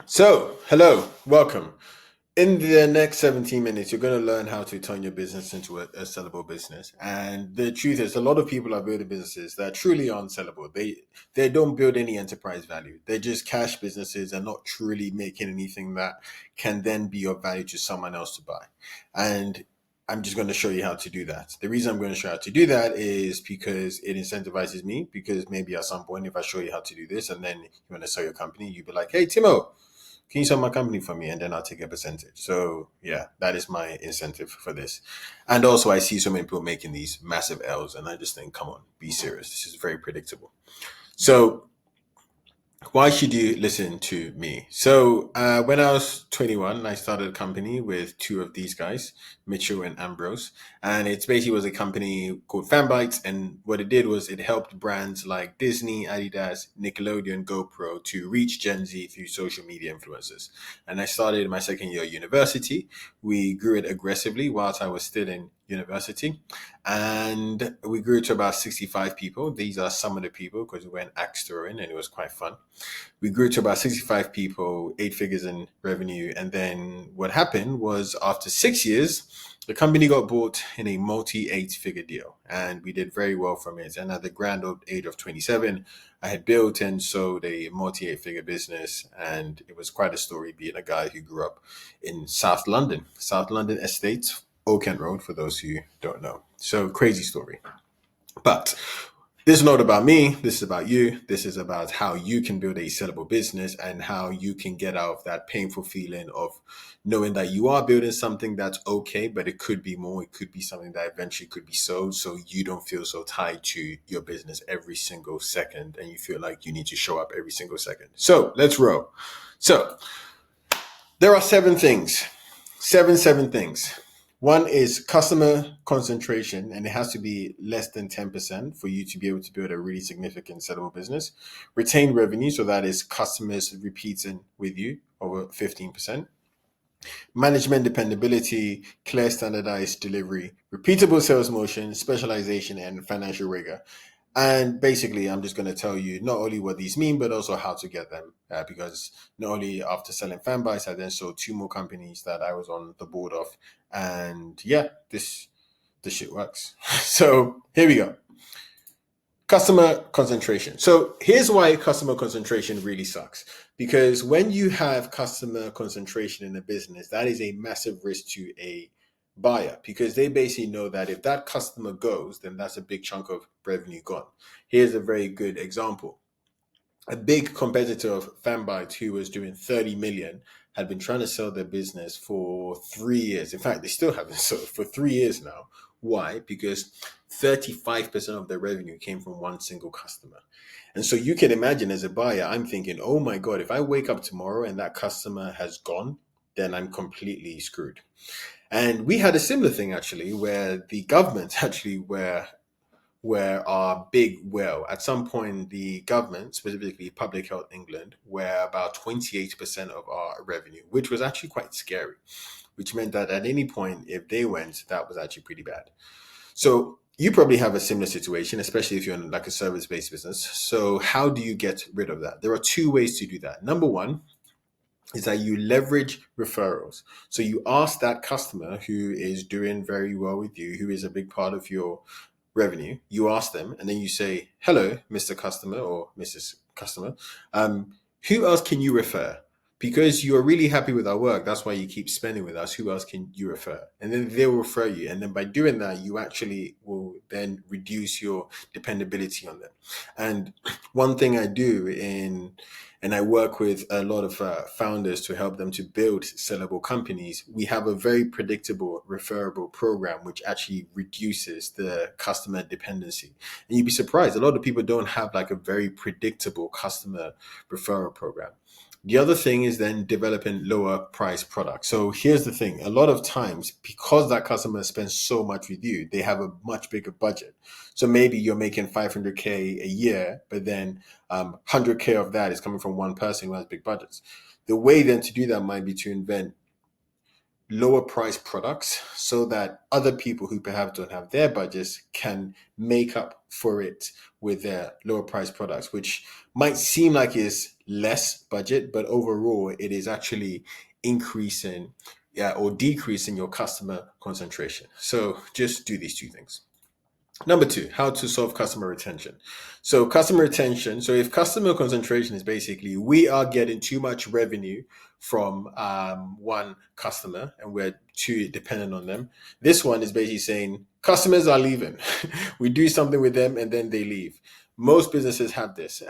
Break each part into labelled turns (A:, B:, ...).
A: Hello, welcome. In the next 17 minutes, you're going to learn how to turn your business into a sellable business. And the truth is, a lot of people are building businesses that truly aren't sellable. They don't build any enterprise value. They're just cash businesses and not truly making anything that can then be of value to someone else to buy. And I'm just going to show you how to do that. The reason I'm going to show you how to do that is because it incentivizes me. Because maybe at some point, if I show you how to do this, and then you want to sell your company, you'll be like, "Hey, Timo, can you sell my company for me?" And then I'll take a percentage. So yeah, that is my incentive for this. And also I see so many people making these massive L's and I just think, come on, be serious. This is very predictable. So why should you listen to me? When I was 21, I started a company with two of these guys, Mitchell and Ambrose. And it basically was a company called Fanbytes. And what it did was it helped brands like Disney, Adidas, Nickelodeon, GoPro to reach Gen Z through social media influencers. And I started in my second year of university. We grew it aggressively whilst I was still in university, and we grew to about 65 people. These are some of the people because we went axe throwing and it was quite fun. We grew to about 65 people, 8 figures in revenue. And then what happened was after 6 years, the company got bought in a multi 8 figure deal and we did very well from it. And at the grand old age of 27, I had built and sold a multi 8 figure business. And it was quite a story being a guy who grew up in South London estates, Old Kent Road, for those who don't know. So crazy story. But this is not about me. This is about you. This is about how you can build a sellable business and how you can get out of that painful feeling of knowing that you are building something that's okay, but it could be more. It could be something that eventually could be sold. So you don't feel so tied to your business every single second and you feel like you need to show up every single second. So let's roll. So there are seven things. One is customer concentration, and it has to be less than 10% for you to be able to build a really significant sellable business. Retain revenue, so that is customers repeating with you over 15%. Management dependability, clear standardized delivery, repeatable sales motion, specialization, and financial rigor. And basically, I'm just going to tell you not only what these mean, but also how to get them. Because not only after selling Fanbytes, I then sold two more companies that I was on the board of. And yeah, this shit works. So here we go. Customer concentration. So here's why customer concentration really sucks. Because when you have customer concentration in a business, that is a massive risk to a buyer because they basically know that if that customer goes, then that's a big chunk of revenue gone. Here's a very good example. A big competitor of Fanbyte who was doing 30 million had been trying to sell their business for 3 years. In fact, they still haven't sold for 3 years now. Why? Because 35% of their revenue came from one single customer. And so you can imagine as a buyer, I'm thinking, oh my God, if I wake up tomorrow and that customer has gone, then I'm completely screwed. And we had a similar thing actually, where the government actually were our big well. At some point, the government, specifically Public Health England, were about 28% of our revenue, which was actually quite scary, which meant that at any point, if they went, that was actually pretty bad. So you probably have a similar situation, especially if you're in like a service-based business. So how do you get rid of that? There are two ways to do that. Number one is that you leverage referrals. So you ask that customer who is doing very well with you, who is a big part of your revenue, you ask them, and then you say, "Hello, Mr. Customer or Mrs. Customer, who else can you refer? Because you're really happy with our work. That's why you keep spending with us. Who else can you refer?" And then they will refer you. And then by doing that, you actually will then reduce your dependability on them. And one thing I do and I work with a lot of founders to help them to build sellable companies. We have a very predictable referable program, which actually reduces the customer dependency. And you'd be surprised, a lot of people don't have like a very predictable customer referral program. The other thing is then developing lower price products. So here's the thing. A lot of times, because that customer spends so much with you, they have a much bigger budget. So maybe you're making 500K a year, but then 100K of that is coming from one person who has big budgets. The way then to do that might be to invent lower price products so that other people who perhaps don't have their budgets can make up for it with their lower price products, which might seem like is less budget, but overall it is actually increasing, yeah, or decreasing your customer concentration. So just do these two things. Number two, how to solve customer retention. So customer retention. So if customer concentration is basically we are getting too much revenue from one customer and we're too dependent on them. This one is basically saying customers are leaving. We do something with them and then they leave. Most businesses have this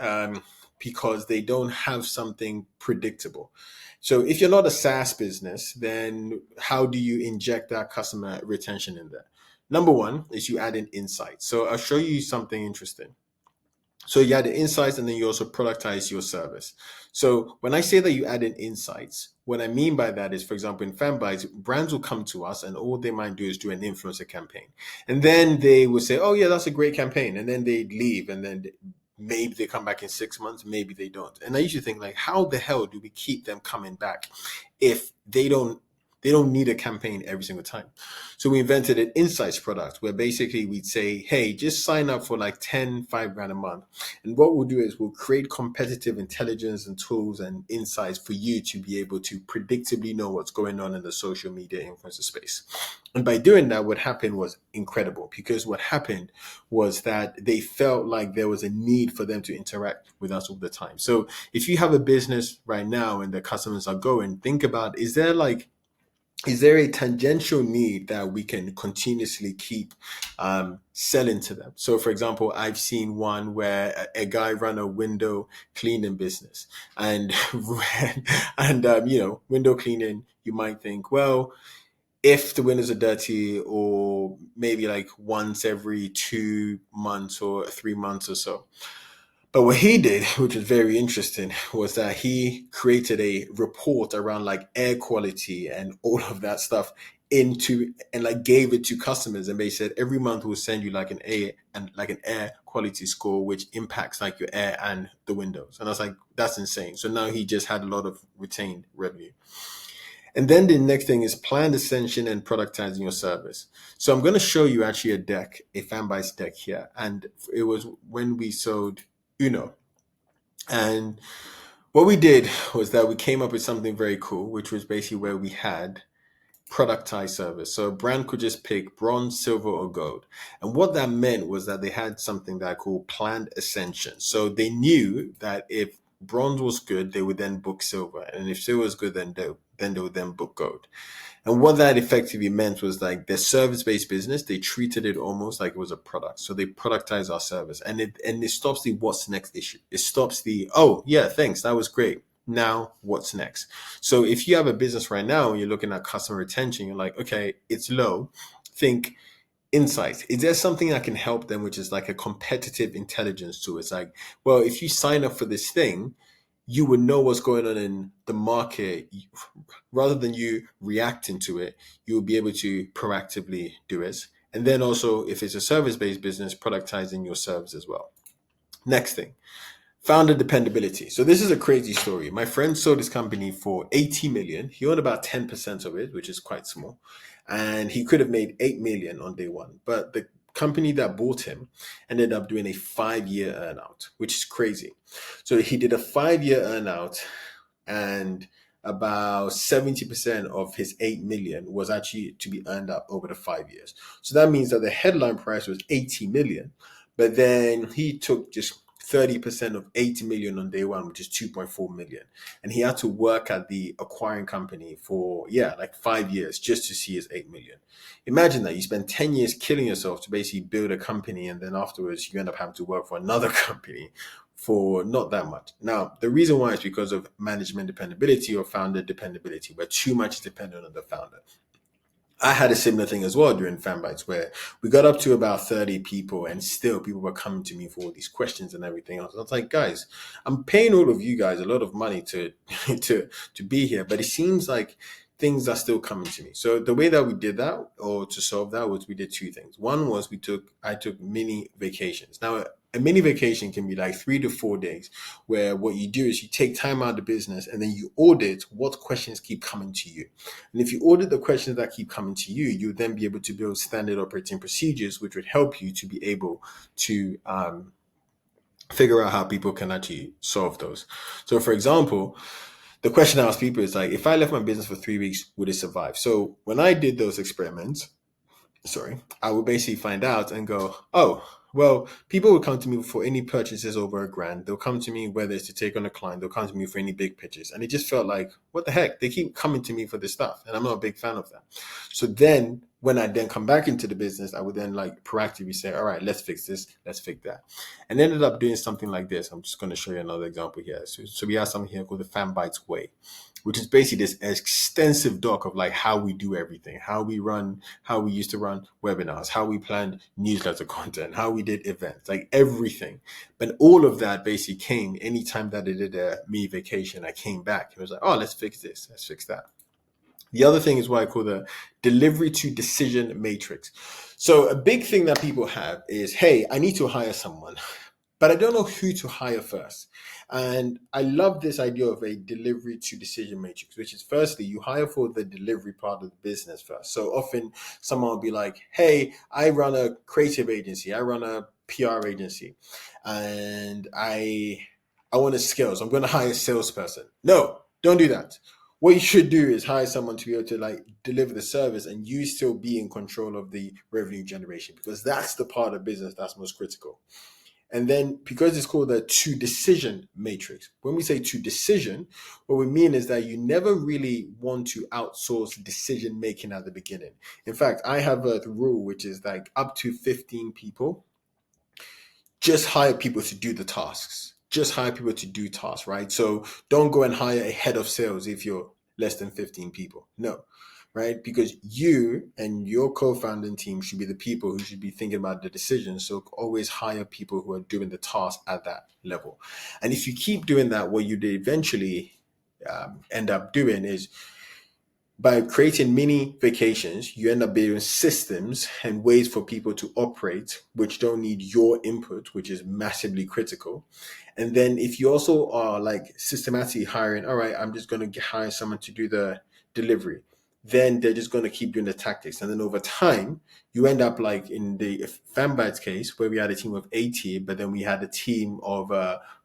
A: because they don't have something predictable. So if you're not a SaaS business, then how do you inject that customer retention in there? Number one is you add in insights. So I'll show you something interesting. So you add the insights and then you also productize your service. So when I say that you add in insights, what I mean by that is, for example, in Fanbytes, brands will come to us and all they might do is do an influencer campaign. And then they will say, oh yeah, that's a great campaign. And then they leave and then maybe they come back in 6 months, maybe they don't. And I usually think like, how the hell do we keep them coming back if they don't need a campaign every single time. So we invented an insights product where basically we'd say, hey, just sign up for like 10, 5 grand a month. And what we'll do is we'll create competitive intelligence and tools and insights for you to be able to predictably know what's going on in the social media influencer space. And by doing that, what happened was incredible, because what happened was that they felt like there was a need for them to interact with us all the time. So if you have a business right now and the customers are going, think about, is there a tangential need that we can continuously keep selling to them? So, for example, I've seen one where a guy ran a window cleaning business, and window cleaning. You might think, well, if the windows are dirty, or maybe like once every 2 months or 3 months or so. But what he did, which was very interesting, was that he created a report around like air quality and all of that stuff into and like gave it to customers, and they said every month we'll send you like an air quality score which impacts like your air and the windows. And I was like, that's insane. So now he just had a lot of retained revenue. And then the next thing is planned ascension and productizing your service. So I'm going to show you actually a Fanbytes deck here. And it was when we sold Uno. And what we did was that we came up with something very cool, which was basically where we had productized service. So a brand could just pick bronze, silver, or gold. And what that meant was that they had something that I call planned ascension. So they knew that if bronze was good, they would then book silver. And if silver was good, then they would then book gold. And what that effectively meant was like their service-based business, they treated it almost like it was a product. So they productize our service, and it stops the what's next issue. It stops the, oh yeah, thanks, that was great. Now what's next? So if you have a business right now and you're looking at customer retention, you're like, okay, it's low. Think insights. Is there something that can help them, which is like a competitive intelligence tool? It's like, well, if you sign up for this thing, you would know what's going on in the market. Rather than you reacting to it, you will be able to proactively do it. And then also, if it's a service-based business, productizing your service as well. Next thing, founder dependability. So this is a crazy story. My friend sold his company for 80 million. He owned about 10% of it, which is quite small. And he could have made 8 million on day one. But the company that bought him ended up doing a 5-year earnout, which is crazy. So he did a 5-year earnout, and about 70% of his 8 million was actually to be earned up over the 5 years. So that means that the headline price was 80 million, but then he took just 30% of 80 million on day one, which is 2.4 million. And he had to work at the acquiring company for, like 5 years just to see his 8 million. Imagine that you spend 10 years killing yourself to basically build a company, and then afterwards you end up having to work for another company for not that much. Now, the reason why is because of management dependability or founder dependability, where too much is dependent on the founder. I had a similar thing as well during Fanbytes, where we got up to about 30 people and still people were coming to me for all these questions and everything else. I was like, guys, I'm paying all of you guys a lot of money to to be here, but it seems like things are still coming to me. So the way that we did that, or to solve that, was we did two things. One was I took mini vacations. Now, A mini vacation can be like 3 to 4 days, where what you do is you take time out of the business and then you audit what questions keep coming to you. And if you audit the questions that keep coming to you, you'll then be able to build standard operating procedures, which would help you to be able to figure out how people can actually solve those. So, for example, the question I ask people is like, if I left my business for 3 weeks, would it survive? So, when I did those experiments, I would basically find out and go, oh, well, people would come to me for any purchases over a grand. They'll come to me whether it's to take on a client, they'll come to me for any big pitches. And it just felt like, what the heck? They keep coming to me for this stuff. And I'm not a big fan of that. So then when I then come back into the business, I would then like proactively say, all right, let's fix this, let's fix that. And ended up doing something like this. I'm just going to show you another example here. So we have something here called the Fan Bites Way, which is basically this extensive doc of like how we do everything, how we run, how we used to run webinars, how we planned newsletter content, how we did events, like everything. But all of that basically came anytime that I did a mini vacation. I came back. It was like, oh, let's fix this, let's fix that. The other thing is what I call the delivery to decision matrix. So a big thing that people have is, hey, I need to hire someone, but I don't know who to hire first. And I love this idea of a delivery to decision matrix, which is firstly, you hire for the delivery part of the business first. So often someone will be like, hey, I run a creative agency, I run a PR agency, and I want to scale. So I'm going to hire a salesperson. No, don't do that. What you should do is hire someone to be able to like deliver the service and you still be in control of the revenue generation, because that's the part of business that's most critical. And then because it's called the to decision matrix, when we say to decision, what we mean is that you never really want to outsource decision making at the beginning. In fact, I have a rule which is like up to 15 people, just hire people to do the tasks. Just hire people to do tasks, right? So don't go and hire a head of sales if you're less than 15 people. No, right? Because you and your co-founding team should be the people who should be thinking about the decisions. So always hire people who are doing the task at that level. And if you keep doing that, what you eventually end up doing is by creating mini vacations, you end up building systems and ways for people to operate, which don't need your input, which is massively critical. And then if you also are like systematically hiring, all right, I'm just going to hire someone to do the delivery, then they're just going to keep doing the tactics. And then over time, you end up like in the Fanbytes case, where we had a team of 80, but then we had a team of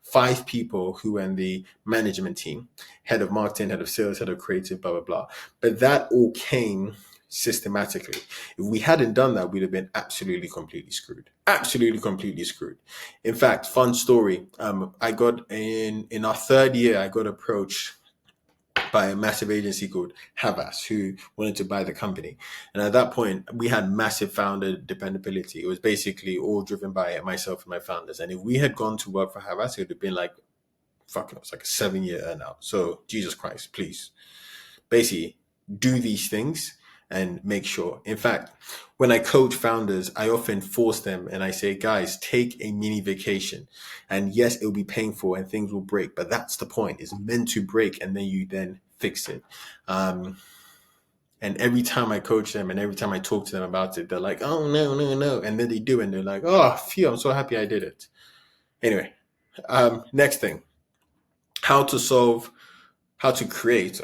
A: 5 people who were in the management team, head of marketing, head of sales, head of creative, blah, blah, blah. But that all came systematically. If we hadn't done that, we'd have been absolutely completely screwed. Absolutely completely screwed. In fact, fun story. I got in our third year, I got approached by a massive agency called Havas who wanted to buy the company. And at that point, we had massive founder dependability. It was basically all driven by myself and my founders. And if we had gone to work for Havas, it would have been like, fucking, it was like a 7-year earnout. So Jesus Christ, please. Basically, do these things and make sure. In fact, when I coach founders, I often force them and I say, guys, take a mini vacation. And yes, it'll be painful and things will break, but that's the point. It's meant to break and then you then fix it. And every time I coach them and every time I talk to them about it, they're like, oh, no, no, no. And then they do. And they're like, oh, phew, I'm so happy I did it. Anyway, next thing, how to create,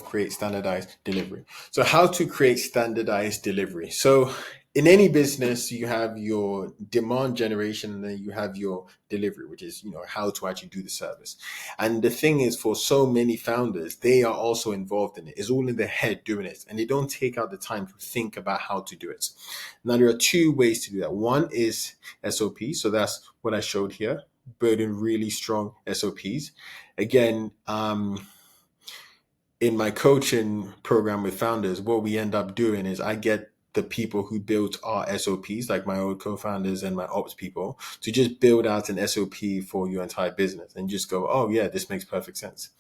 A: create standardized delivery. So how to create standardized delivery. So in any business, you have your demand generation and then you have your delivery, which is, how to actually do the service. And the thing is, for so many founders, they are also involved in it. It's all in their head doing it. And they don't take out the time to think about how to do it. Now, there are 2 ways to do that. One is SOP. So that's what I showed here, building really strong SOPs. Again, in my coaching program with founders, what we end up doing is I get the people who built our SOPs, like my old co-founders and my ops people, to just build out an SOP for your entire business and just go, oh yeah, this makes perfect sense.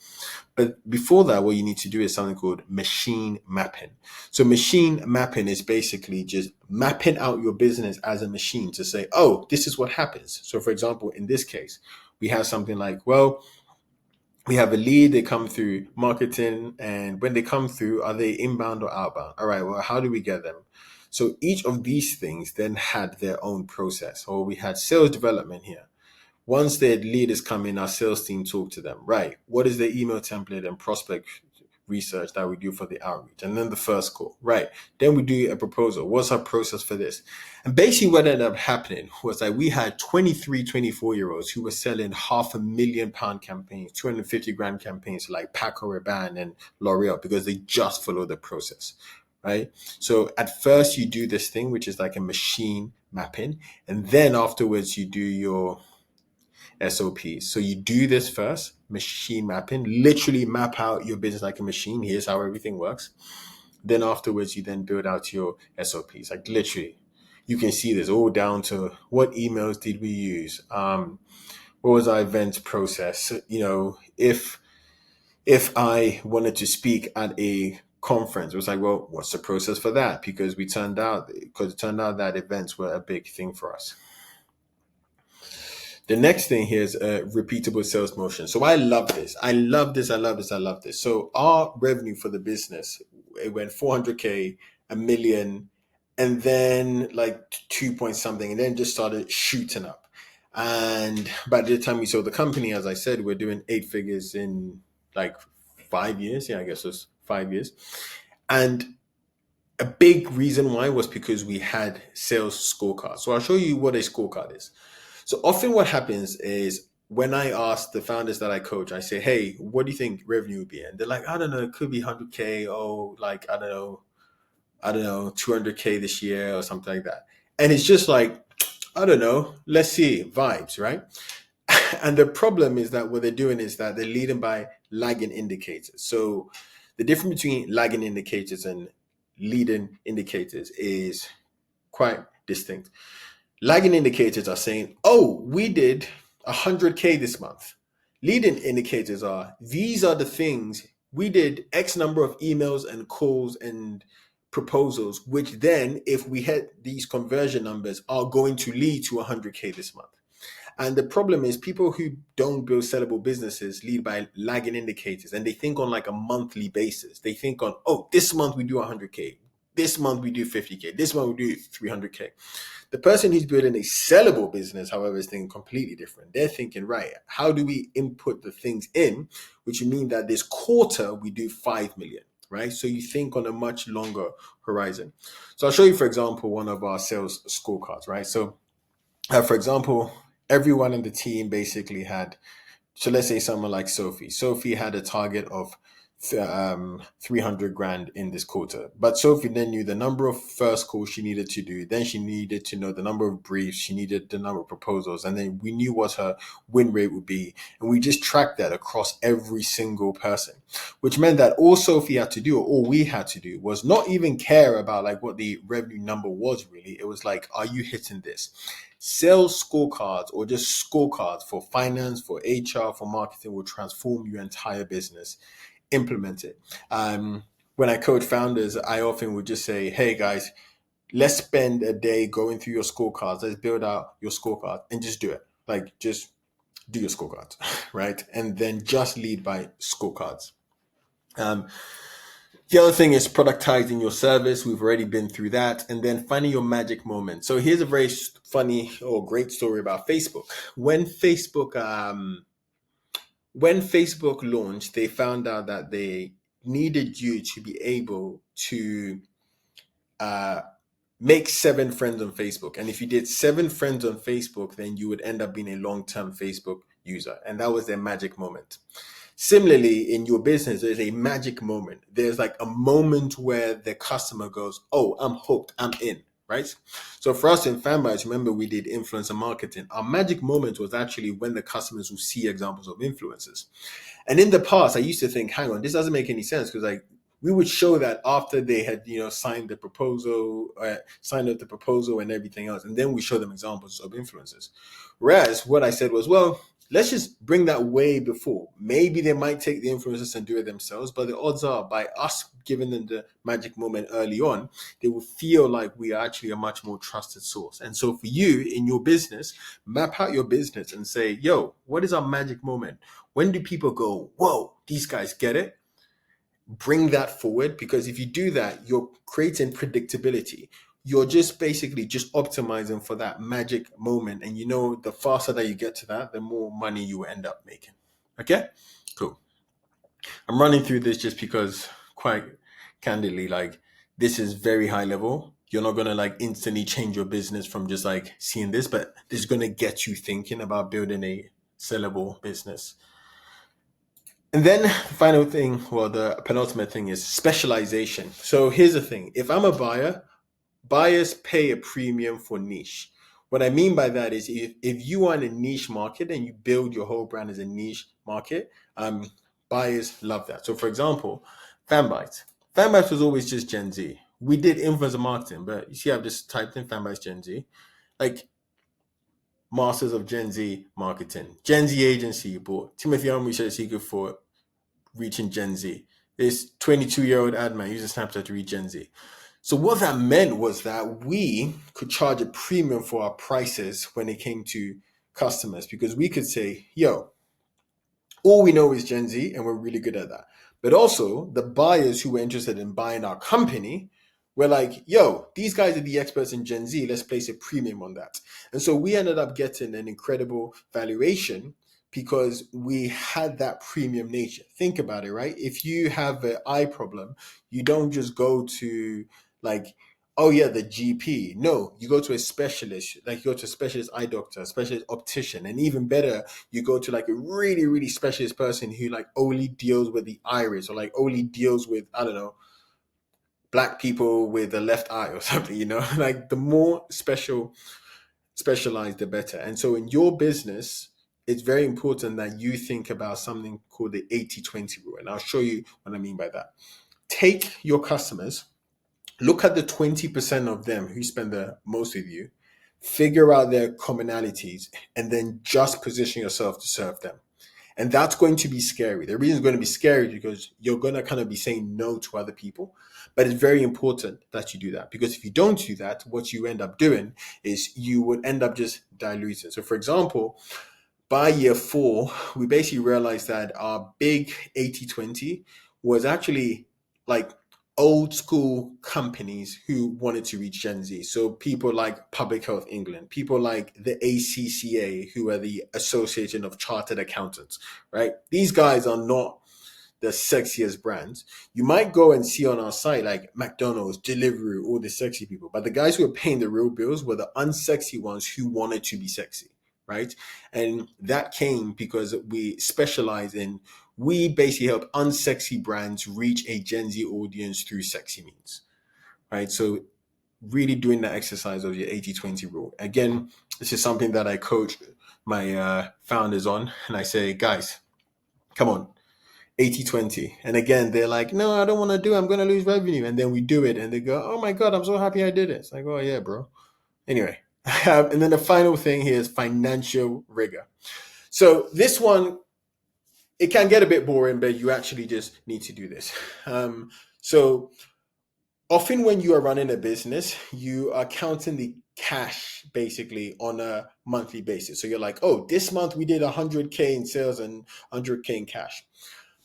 A: But before that, what you need to do is something called machine mapping. So machine mapping is basically just mapping out your business as a machine to say, oh, this is what happens. So for example, in this case, we have something like, well, we have a lead, they come through marketing, and when they come through, are they inbound or outbound? All right, well, how do we get them? So each of these things then had their own process. Or we had sales development here. Once their leaders come in, our sales team talk to them. Right. What is the email template and prospect research that we do for the outreach? And then the first call. Right. Then we do a proposal. What's our process for this? And basically what ended up happening was that we had 23, 24-year-olds who were selling £500,000 campaigns, 250 grand campaigns like Paco Rabanne and L'Oreal because they just follow the process. Right. So at first you do this thing, which is like a machine mapping. And then afterwards you do your SOPs. So you do this first, machine mapping, literally map out your business like a machine. Here's how everything works. Then afterwards, you then build out your SOPs. Like literally, you can see this all down to what emails did we use? What was our event process? If I wanted to speak at a conference, it was like, well, what's the process for that? Because it turned out that events were a big thing for us. The next thing here is a repeatable sales motion. So I love this. I love this. I love this. I love this. So our revenue for the business, it went 400K, a million, and then like 2 point something, and then just started shooting up. And by the time we sold the company, as I said, we're doing 8 figures in like 5 years. Yeah, I guess it was 5 years. And a big reason why was because we had sales scorecards. So I'll show you what a scorecard is. So often what happens is when I ask the founders that I coach, I say, hey, what do you think revenue would be? And they're like, I don't know, it could be 100K. Oh, like, I don't know, 200K this year or something like that. And it's just like, I don't know, let's see, vibes, right? And the problem is that what they're doing is that they're leading by lagging indicators. So the difference between lagging indicators and leading indicators is quite distinct. Lagging indicators are saying, oh, we did 100K this month. Leading indicators are, these are the things, we did X number of emails and calls and proposals, which then, if we hit these conversion numbers, are going to lead to 100K this month. And the problem is people who don't build sellable businesses lead by lagging indicators, and they think on like a monthly basis. They think on, oh, this month we do 100K. This month we do 50K. This month we do 300K. The person who's building a sellable business, however, is thinking completely different. They're thinking, right, how do we input the things in, which would mean that this quarter we do 5 million, right? So you think on a much longer horizon. So I'll show you, for example, one of our sales scorecards, right? So for example, everyone in the team basically had, so let's say someone like Sophie. Sophie had a target of 300 grand in this quarter. But Sophie then knew the number of first calls she needed to do. Then she needed to know the number of briefs. She needed the number of proposals. And then we knew what her win rate would be. And we just tracked that across every single person, which meant that all Sophie had to do, or all we had to do, was not even care about like what the revenue number was really. It was like, are you hitting this? Sales scorecards or just scorecards for finance, for HR, for marketing will transform your entire business. Implement it. When I coach founders, I often would just say, hey guys, let's spend a day going through your scorecards. Let's build out your scorecard and just do it. Like just do your scorecards, right? And then just lead by scorecards. The other thing is productizing your service. We've already been through that. And then finding your magic moment. So here's a very funny or great story about Facebook. When Facebook launched, they found out that they needed you to be able to make 7 friends on Facebook. And if you did 7 friends on Facebook, then you would end up being a long-term Facebook user. And that was their magic moment. Similarly, in your business, there's a magic moment. There's like a moment where the customer goes, oh, I'm hooked, I'm in, right? So for us in Fanbytes, remember we did influencer marketing. Our magic moment was actually when the customers will see examples of influencers. And in the past, I used to think, hang on, this doesn't make any sense because like we would show that after they had, signed the proposal, signed up the proposal and everything else. And then we show them examples of influencers. Whereas what I said was, well, let's just bring that way before. Maybe they might take the influencers and do it themselves, but the odds are by us giving them the magic moment early on, they will feel like we are actually a much more trusted source. And so for you in your business, map out your business and say, yo, what is our magic moment? When do people go, whoa, these guys get it? Bring that forward, because if you do that, you're creating predictability. you're just basically just optimizing for that magic moment. And the faster that you get to that, the more money you end up making. Okay? Cool. I'm running through this just because, quite candidly, like, this is very high level. You're not gonna like instantly change your business from just like seeing this, but this is gonna get you thinking about building a sellable business. And then the final thing, well, the penultimate thing is specialization. So here's the thing: if I'm a buyer, buyers pay a premium for niche. What I mean by that is, if you are in a niche market and you build your whole brand as a niche market, buyers love that. So for example, Fanbytes. Fanbytes was always just Gen Z. We did influencer marketing, but you see I've just typed in Fanbytes Gen Z. Like, masters of Gen Z marketing. Gen Z agency you bought. Timothy Young Research Secret for reaching Gen Z. This 22-year-old ad man using Snapchat to reach Gen Z. So what that meant was that we could charge a premium for our prices when it came to customers, because we could say, yo, all we know is Gen Z, and we're really good at that. But also, the buyers who were interested in buying our company were like, yo, these guys are the experts in Gen Z. Let's place a premium on that. And so we ended up getting an incredible valuation because we had that premium nature. Think about it, right? If you have an eye problem, you don't just go to, like, oh yeah, the GP. No, you go to a specialist, like you go to a specialist eye doctor, a specialist optician, and even better, you go to like a really, really specialist person who like only deals with the iris, or like only deals with, I don't know, black people with the left eye or something, like the more specialized, the better. And so in your business, it's very important that you think about something called the 80-20 rule. And I'll show you what I mean by that. Take your customers, look at the 20% of them who spend the most with you, figure out their commonalities, and then just position yourself to serve them. And that's going to be scary. The reason it's going to be scary is because you're going to kind of be saying no to other people. But it's very important that you do that, because if you don't do that, what you end up doing is you would end up just diluting. So for example, by year 4, we basically realized that our big 80-20 was actually like old school companies who wanted to reach Gen Z. So people like Public Health England, people like the ACCA, who are the Association of Chartered Accountants, right? These guys are not the sexiest brands. You might go and see on our site like McDonald's, Deliveroo, all the sexy people, but the guys who were paying the real bills were the unsexy ones who wanted to be sexy, right? And that came because we basically help unsexy brands reach a Gen Z audience through sexy means, right? So really doing that exercise of your 80-20 rule. Again, this is something that I coach my founders on, and I say, guys, come on, 80-20. And again, they're like, no, I don't want to do it. I'm going to lose revenue. And then we do it and they go, oh my God, I'm so happy I did it. It's like, oh yeah, bro. Anyway, and then the final thing here is financial rigor. So this one, it can get a bit boring, but you actually just need to do this. So often when you are running a business, you are counting the cash basically on a monthly basis. So you're like, oh, this month we did 100K in sales and 100K in cash.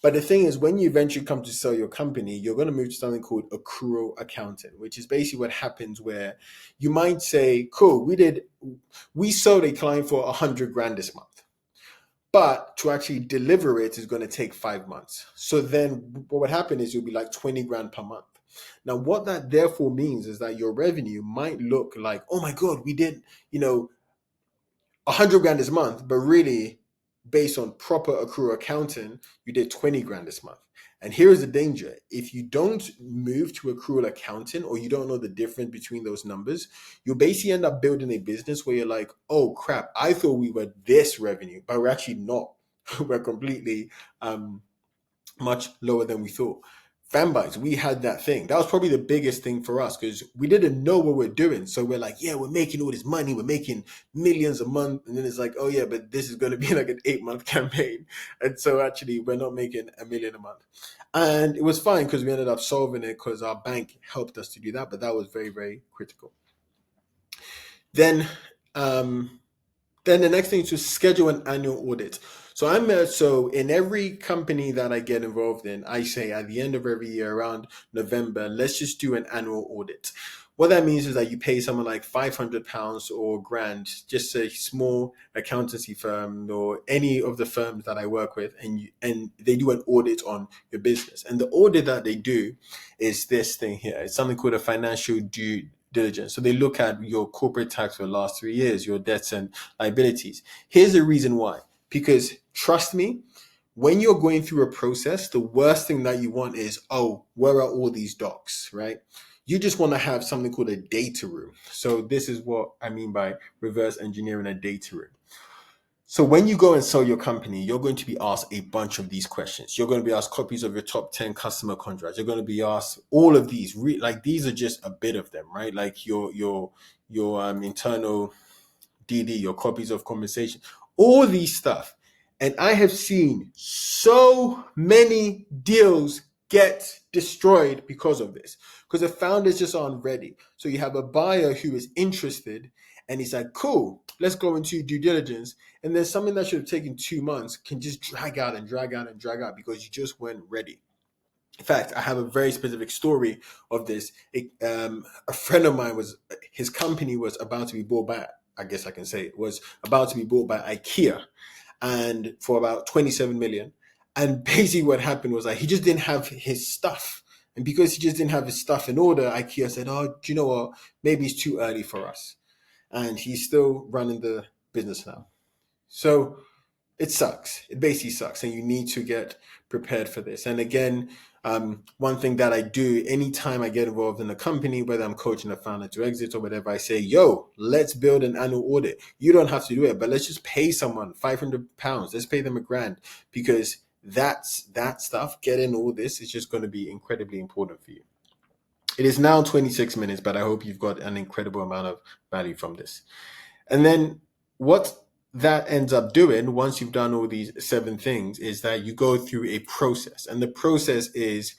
A: But the thing is, when you eventually come to sell your company, you're going to move to something called accrual accounting, which is basically what happens where you might say, cool, we sold a client for 100 grand this month, but to actually deliver it is going to take 5 months. So then what would happen is you'll be like 20 grand per month. Now, what that therefore means is that your revenue might look like, oh my God, we did, 100 grand this month, but really, based on proper accrual accounting, you did 20 grand this month. And here's the danger: if you don't move to accrual accounting, or you don't know the difference between those numbers, you'll basically end up building a business where you're like, oh crap, I thought we were this revenue, but we're actually not. We're completely much lower than we thought. Fanbytes, we had that thing. That was probably the biggest thing for us, because we didn't know what we're doing. So we're like, yeah, we're making all this money. We're making millions a month. And then it's like, oh yeah, but this is going to be like an 8-month campaign. And so actually we're not making $1 million a month. And it was fine because we ended up solving it because our bank helped us to do that. But that was very, very critical. Then, then the next thing is to schedule an annual audit. So in every company that I get involved in, I say at the end of every year around November, let's just do an annual audit. What that means is that you pay someone like £500 or grand, just a small accountancy firm or any of the firms that I work with, and they do an audit on your business. And the audit that they do is this thing here. It's something called a financial due diligence. So they look at your corporate tax for the last 3 years, your debts and liabilities. Here's the reason why. Because trust me, when you're going through a process, the worst thing that you want is, oh, where are all these docs, right? You just want to have something called a data room. So this is what I mean by reverse engineering a data room. So when you go and sell your company, you're going to be asked a bunch of these questions. You're going to be asked copies of your top 10 customer contracts. You're going to be asked all of these. Like these are just a bit of them, right? Like your internal DD, your copies of compensation, all these stuff. And I have seen so many deals get destroyed because of this, because the founders just aren't ready. So you have a buyer who is interested and he's like, cool, let's go into due diligence. And then something that should have taken 2 months can just drag out and drag out and drag out because you just weren't ready. In fact, I have a very specific story of this. A friend of mine his company was about to be bought by, I guess I can say it was about to be bought by IKEA, and for about 27 million. And basically what happened was like, he just didn't have his stuff. And because he just didn't have his stuff in order, IKEA said, oh, do you know what? Maybe it's too early for us. And he's still running the business now. So it sucks. It basically sucks. And you need to get prepared for this. And again, one thing that I do anytime I get involved in a company, whether I'm coaching a founder to exit or whatever, I say, yo, let's build an annual audit. You don't have to do it, but let's just pay someone £500. Let's pay them £1,000, because that stuff, getting all this is just going to be incredibly important for you. It is now 26 minutes, but I hope you've got an incredible amount of value from this. And then what that ends up doing, once you've done all these 7 things, is that you go through a process. And the process is,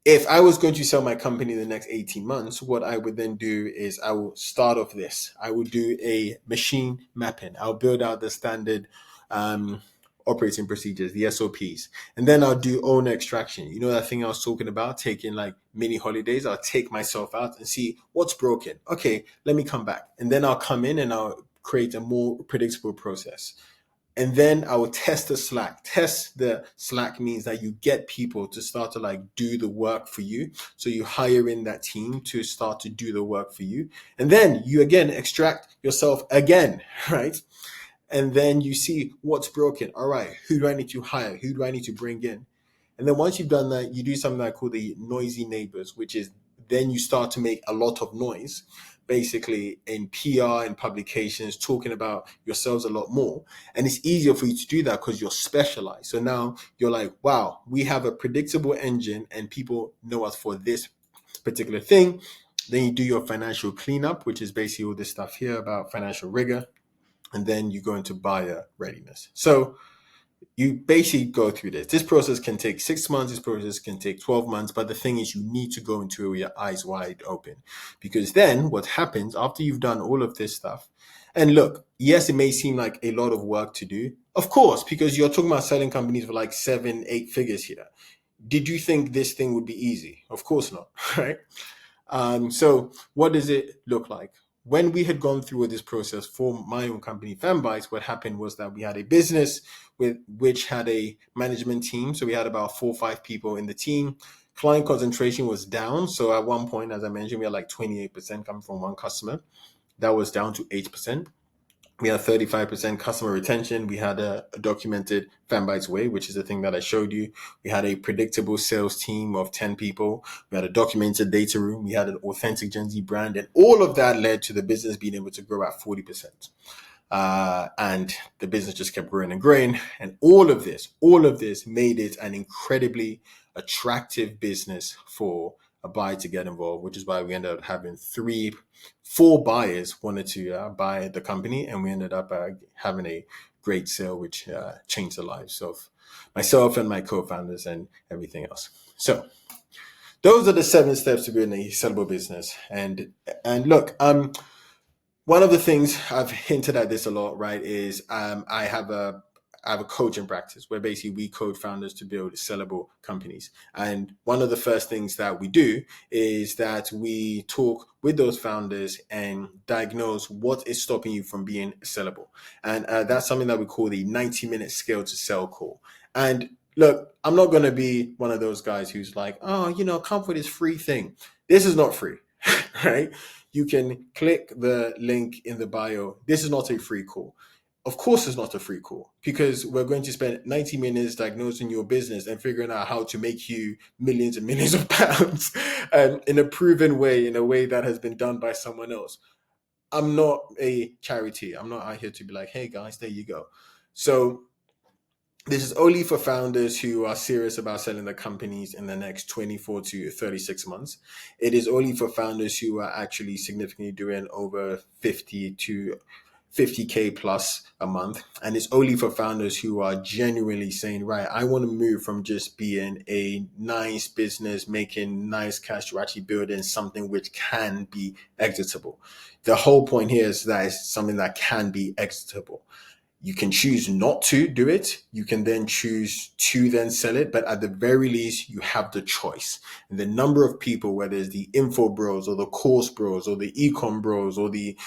A: if I was going to sell my company in the next 18 months, what I would then do is I will start off this. I will do a machine mapping. I'll build out the standard operating procedures, the SOPs. And then I'll do owner extraction. You know that thing I was talking about, taking like mini holidays? I'll take myself out and see what's broken. Okay, let me come back. And then I'll come in and I'll create a more predictable process. And then I will test the Slack. Test the Slack means that you get people to start to like do the work for you. So you hire in that team to start to do the work for you. And then you again extract yourself again, right? And then you see what's broken. All right, who do I need to hire? Who do I need to bring in? And then once you've done that, you do something I call the noisy neighbors, which is then you start to make a lot of noise, basically in PR and publications, talking about yourselves a lot more. And it's easier for you to do that because you're specialized. So now you're like, wow, we have a predictable engine and people know us for this particular thing. Then you do your financial cleanup, which is basically all this stuff here about financial rigor. And then you go into buyer readiness. So you basically go through this. This process can take 6 months. This process can take 12 months. But the thing is, you need to go into it with your eyes wide open, because then what happens after you've done all of this stuff, and look, yes, it may seem like a lot of work to do, of course, because you're talking about selling companies for like 7-8 figures here. Did you think this thing would be easy? Of course not, right? So what does it look like? When we had gone through this process for my own company, Fanbytes, what happened was that we had a business which had a management team. So we had about 4 or 5 people in the team. Client concentration was down. So at one point, as I mentioned, we had like 28% coming from one customer. That was down to 8%. We had 35% customer retention. We had a documented Fanbytes way, which is the thing that I showed you. We had a predictable sales team of 10 people. We had a documented data room. We had an authentic Gen Z brand. And all of that led to the business being able to grow at 40%. And the business just kept growing and growing. And all of this made it an incredibly attractive business for a buyer to get involved, which is why we ended up having 4 buyers wanted to buy the company, and we ended up having a great sale, which changed the lives of myself and my co-founders and everything else. So those are the 7 steps to building a sellable business. And look, one of the things I've hinted at this a lot, right, is I have a I have a coaching practice where basically we coach founders to build sellable companies. And one of the first things that we do is that we talk with those founders and diagnose what is stopping you from being sellable. And that's something that we call the 90-minute scale to sell call. And look, I'm not going to be one of those guys who's like, oh, come for this free thing. This is not free, right? You can click the link in the bio. This is not a free call. Of course, it's not a free call because we're going to spend 90 minutes diagnosing your business and figuring out how to make you millions and millions of pounds in a proven way, in a way that has been done by someone else. I'm not a charity. I'm not out here to be like, hey guys, there you go. So this is only for founders who are serious about selling their companies in the next 24 to 36 months. It is only for founders who are actually significantly doing over 50 to 50K plus a month. And it's only for founders who are genuinely saying, right, I want to move from just being a nice business, making nice cash to actually building something which can be exitable. The whole point here is that it's something that can be exitable. You can choose not to do it. You can then choose to then sell it. But at the very least, you have the choice. And the number of people, whether it's the info bros or the course bros or the ecom bros or the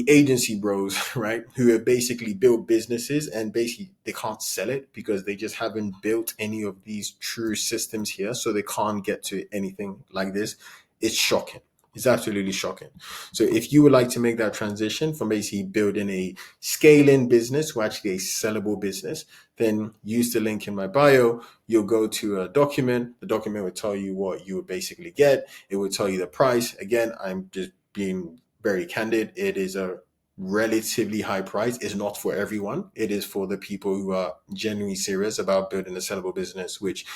A: agency bros, right, who have basically built businesses and basically they can't sell it because they just haven't built any of these true systems here. So they can't get to anything like this. It's shocking. It's absolutely shocking. So if you would like to make that transition from basically building a scaling business to actually a sellable business, then use the link in my bio. You'll go to a document. The document will tell you what you would basically get. It will tell you the price. Again, I'm just being very candid. It is a relatively high price. Is not for everyone. It is for the people who are genuinely serious about building a sellable business, which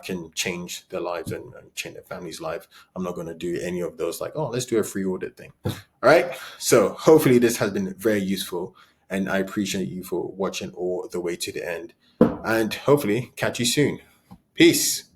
A: can change their lives and change their family's life. I'm not going to do any of those like, oh, let's do a free audit thing. All right. So hopefully this has been very useful and I appreciate you for watching all the way to the end and hopefully catch you soon. Peace.